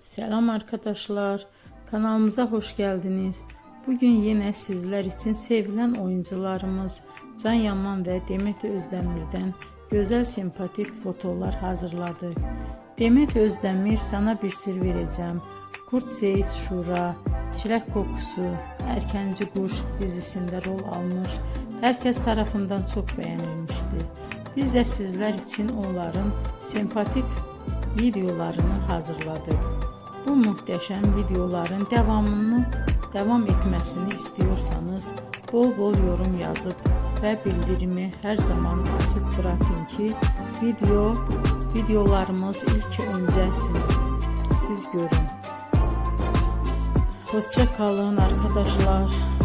Selam arkadaşlar, kanalımıza hoş geldiniz. Bugün yine sizler için sevilen oyuncularımız Can Yaman ve Demet Özdemir'den güzel sempatik fotolar hazırladık. Demet Özdemir Sana Bir Sır Vereceğim, Kurt Seyit Şura, Çilek Kokusu, Erkenci Kuş dizisinde rol almış. Herkes tarafından çok beğenilmişti. Biz de sizler için onların sempatik videolarını hazırladık. Bu muhteşem videoların devam etmesini istiyorsanız bol bol yorum yazıp ve bildirimi her zaman açık bırakın ki videolarımız ilk önce siz görün. Hoşça kalın arkadaşlar.